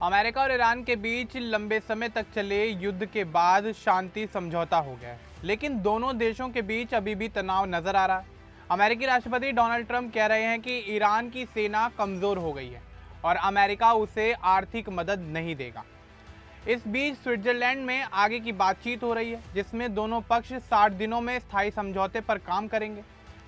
America और Iran के बीच लंबे समय तक चले युद्ध के बाद शांति समझौता हो गया है, लेकिन दोनों देशों के बीच अभी भी तनाव नजर आ रहा है। अमेरिकी राष्ट्रपति डोनाल्ड ट्रंप कह रहे हैं कि ईरान की सेना कमजोर हो गई है और अमेरिका उसे आर्थिक मदद नहीं देगा। इस बीच स्विट्जरलैंड में आगे की बातचीत हो रही है, जिसमें दोनों पक्ष 60 दिनों में स्थायी समझौते पर काम करेंगे।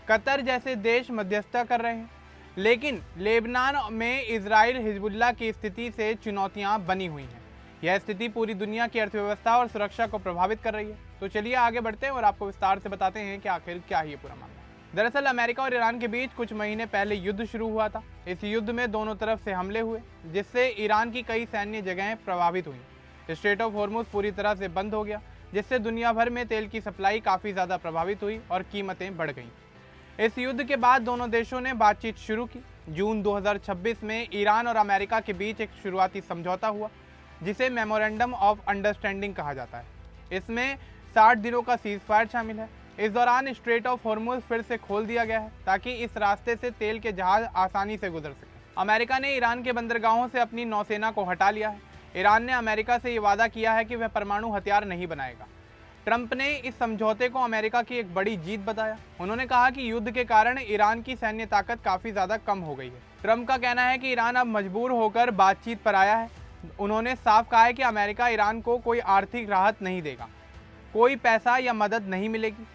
कतर जैसे देश मध्यस्थता कर रहे हैं, लेकिन लेबनान में इजराइल हिजबुल्लाह की स्थिति से चुनौतियां बनी हुई हैं। यह स्थिति पूरी दुनिया की अर्थव्यवस्था और सुरक्षा को प्रभावित कर रही है। तो चलिए आगे बढ़ते हैं और आपको विस्तार से बताते हैं कि आखिर क्या है ये पूरा मामला। दरअसल अमेरिका और ईरान के बीच कुछ महीने पहले युद्ध शुरू हुआ था। इस युद्ध में दोनों तरफ से हमले हुए, जिससे ईरान की कई सैन्य जगहें प्रभावित हुई। स्ट्रेट ऑफ हॉर्मुज पूरी तरह से बंद हो गया, जिससे दुनिया भर में तेल की सप्लाई काफ़ी ज़्यादा प्रभावित हुई और कीमतें बढ़ गईं। इस युद्ध के बाद दोनों देशों ने बातचीत शुरू की। जून 2026 में ईरान और अमेरिका के बीच एक शुरुआती समझौता हुआ, जिसे मेमोरेंडम ऑफ अंडरस्टैंडिंग कहा जाता है। इसमें 60 दिनों का सीज फायर शामिल है। इस दौरान स्ट्रेट ऑफ हॉर्मुज फिर से खोल दिया गया है, ताकि इस रास्ते से तेल के जहाज आसानी से गुजर सकें। अमेरिका ने ईरान के बंदरगाहों से अपनी नौसेना को हटा लिया है। ईरान ने अमेरिका से ये वादा किया है कि वह परमाणु हथियार नहीं बनाएगा। ट्रंप ने इस समझौते को अमेरिका की एक बड़ी जीत बताया। उन्होंने कहा कि युद्ध के कारण ईरान की सैन्य ताकत काफ़ी ज़्यादा कम हो गई है। ट्रंप का कहना है कि ईरान अब मजबूर होकर बातचीत पर आया है। उन्होंने साफ कहा है कि अमेरिका ईरान को कोई आर्थिक राहत नहीं देगा, कोई पैसा या मदद नहीं मिलेगी।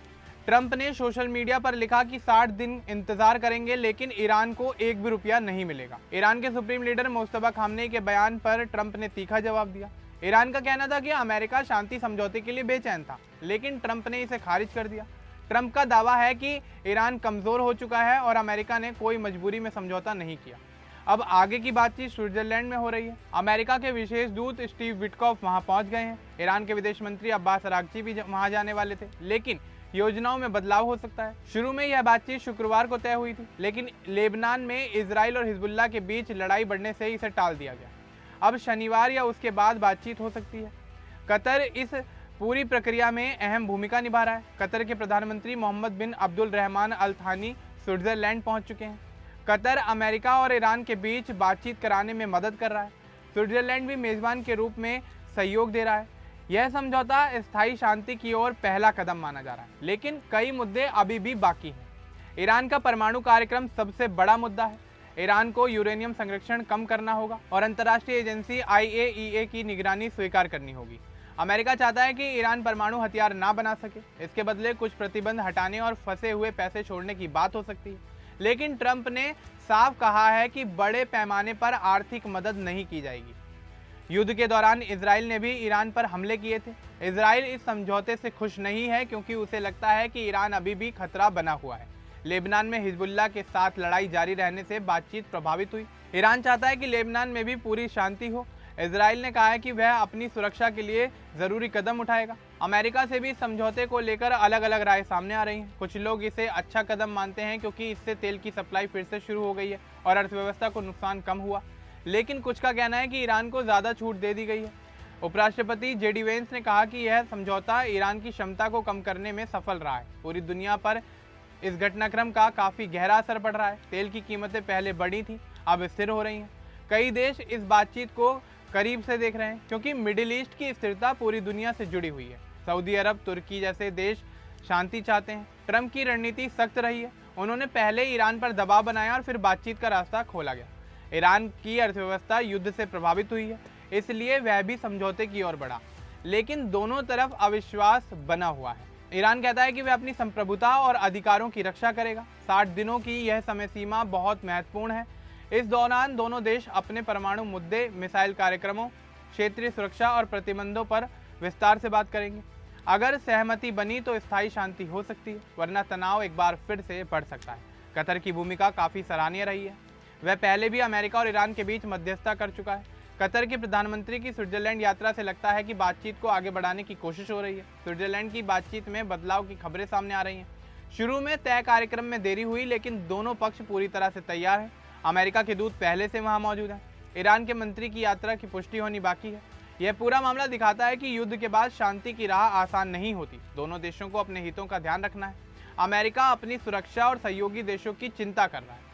ट्रंप ने सोशल मीडिया पर लिखा कि 60 दिन इंतजार करेंगे, लेकिन ईरान को एक भी रुपया नहीं मिलेगा। ईरान के सुप्रीम लीडर मुस्तफा खामनेई के बयान पर ट्रंप ने तीखा जवाब दिया। ईरान का कहना था कि अमेरिका शांति समझौते के लिए बेचैन था, लेकिन ट्रंप ने इसे खारिज कर दिया। ट्रंप का दावा है कि ईरान कमज़ोर हो चुका है और अमेरिका ने कोई मजबूरी में समझौता नहीं किया। अब आगे की बातचीत स्विट्जरलैंड में हो रही है। अमेरिका के विशेष दूत स्टीव विटकॉफ वहां पहुंच गए हैं। ईरान के विदेश मंत्री अब्बास अरागची भी वहां जाने वाले थे, लेकिन योजनाओं में बदलाव हो सकता है। शुरू में यह बातचीत शुक्रवार को तय हुई थी, लेकिन लेबनान में इजराइल और हिजबुल्लाह के बीच लड़ाई बढ़ने से इसे टाल दिया गया। अब शनिवार या उसके बाद बातचीत हो सकती है। कतर इस पूरी प्रक्रिया में अहम भूमिका निभा रहा है। कतर के प्रधानमंत्री मोहम्मद बिन अब्दुल रहमान अल थानी स्विट्जरलैंड पहुंच चुके हैं। कतर अमेरिका और ईरान के बीच बातचीत कराने में मदद कर रहा है। स्विट्जरलैंड भी मेज़बान के रूप में सहयोग दे रहा है। यह समझौता स्थायी शांति की ओर पहला कदम माना जा रहा है, लेकिन कई मुद्दे अभी भी बाकी हैं। ईरान का परमाणु कार्यक्रम सबसे बड़ा मुद्दा है। ईरान को यूरेनियम संरक्षण कम करना होगा और अंतर्राष्ट्रीय एजेंसी IAEA की निगरानी स्वीकार करनी होगी। अमेरिका चाहता है कि ईरान परमाणु हथियार ना बना सके। इसके बदले कुछ प्रतिबंध हटाने और फंसे हुए पैसे छोड़ने की बात हो सकती है, लेकिन ट्रंप ने साफ कहा है कि बड़े पैमाने पर आर्थिक मदद नहीं की जाएगी। युद्ध के दौरान इजराइल ने भी ईरान पर हमले किए थे। इजराइल इस समझौते से खुश नहीं है, क्योंकि उसे लगता है कि ईरान अभी भी खतरा बना हुआ है। लेबनान में हिजबुल्लाह के साथ लड़ाई जारी रहने से बातचीत प्रभावित हुई। ईरान चाहता है कि लेबनान में भी पूरी शांति हो। इजराइल ने कहा है कि वह अपनी सुरक्षा के लिए ज़रूरी कदम उठाएगा। अमेरिका से भी समझौते को लेकर अलग अलग राय सामने आ रही हैं। कुछ लोग इसे अच्छा कदम मानते हैं, क्योंकि इससे तेल की सप्लाई फिर से शुरू हो गई है और अर्थव्यवस्था को नुकसान कम हुआ, लेकिन कुछ का कहना है कि ईरान को ज़्यादा छूट दे दी गई है। उपराष्ट्रपति JD वेंस ने कहा कि यह समझौता ईरान की क्षमता को कम करने में सफल रहा है। पूरी दुनिया पर इस घटनाक्रम का काफ़ी गहरा असर पड़ रहा है। तेल की कीमतें पहले बढ़ी थी, अब स्थिर हो रही हैं। कई देश इस बातचीत को करीब से देख रहे हैं, क्योंकि मिडिल ईस्ट की स्थिरता पूरी दुनिया से जुड़ी हुई है। सऊदी अरब, तुर्की जैसे देश शांति चाहते हैं। ट्रंप की रणनीति सख्त रही है। उन्होंने पहले ईरान पर दबाव बनाया और फिर बातचीत का रास्ता खोला गया। ईरान की अर्थव्यवस्था युद्ध से प्रभावित हुई है, इसलिए वह भी समझौते की ओर बढ़ा, लेकिन दोनों तरफ अविश्वास बना हुआ है। ईरान कहता है कि वह अपनी संप्रभुता और अधिकारों की रक्षा करेगा। 60 दिनों की यह समय सीमा बहुत महत्वपूर्ण है। इस दौरान दोनों देश अपने परमाणु मुद्दे, मिसाइल कार्यक्रमों, क्षेत्रीय सुरक्षा और प्रतिबंधों पर विस्तार से बात करेंगे। अगर सहमति बनी तो स्थायी शांति हो सकती है, वरना तनाव एक बार फिर से बढ़ सकता है। कतर की भूमिका काफ़ी सराहनीय रही है। वह पहले भी अमेरिका और ईरान के बीच मध्यस्थता कर चुका है। कतर के प्रधानमंत्री की स्विट्जरलैंड यात्रा से लगता है कि बातचीत को आगे बढ़ाने की कोशिश हो रही है। स्विट्जरलैंड की बातचीत में बदलाव की खबरें सामने आ रही हैं। शुरू में तय कार्यक्रम में देरी हुई, लेकिन दोनों पक्ष पूरी तरह से तैयार हैं। अमेरिका के दूत पहले से वहां मौजूद हैं। ईरान के मंत्री की यात्रा की पुष्टि होनी बाकी है। यह पूरा मामला दिखाता है कि युद्ध के बाद शांति की राह आसान नहीं होती। दोनों देशों को अपने हितों का ध्यान रखना है। अमेरिका अपनी सुरक्षा और सहयोगी देशों की चिंता कर रहा है।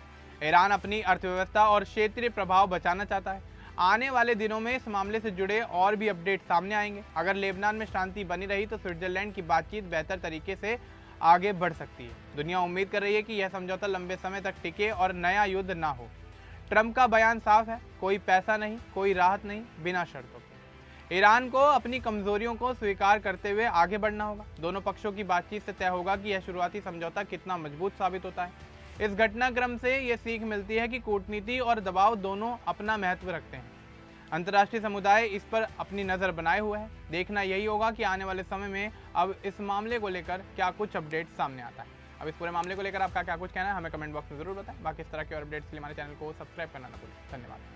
ईरान अपनी अर्थव्यवस्था और क्षेत्रीय प्रभाव बचाना चाहता है। आने वाले दिनों में इस मामले से जुड़े और भी अपडेट सामने आएंगे। अगर लेबनान में शांति बनी रही तो स्विट्जरलैंड की बातचीत बेहतर तरीके से आगे बढ़ सकती है। दुनिया उम्मीद कर रही है कि यह समझौता लंबे समय तक टिके और नया युद्ध ना हो। ट्रंप का बयान साफ है, कोई पैसा नहीं, कोई राहत नहीं, बिना शर्तों के। ईरान को अपनी कमजोरियों को स्वीकार करते हुए आगे बढ़ना होगा। दोनों पक्षों की बातचीत से तय होगा कि यह शुरुआती समझौता कितना मजबूत साबित होता है। इस घटनाक्रम से ये सीख मिलती है कि कूटनीति और दबाव दोनों अपना महत्व रखते हैं। अंतर्राष्ट्रीय समुदाय इस पर अपनी नज़र बनाए हुए है। देखना यही होगा कि आने वाले समय में अब इस मामले को लेकर क्या कुछ अपडेट सामने आता है। अब इस पूरे मामले को लेकर आपका क्या कुछ कहना है हमें कमेंट बॉक्स में जरूर बताएं। बाकी इस तरह के और अपडेट्स के लिए हमारे चैनल को सब्सक्राइब करना ना भूलें। धन्यवाद।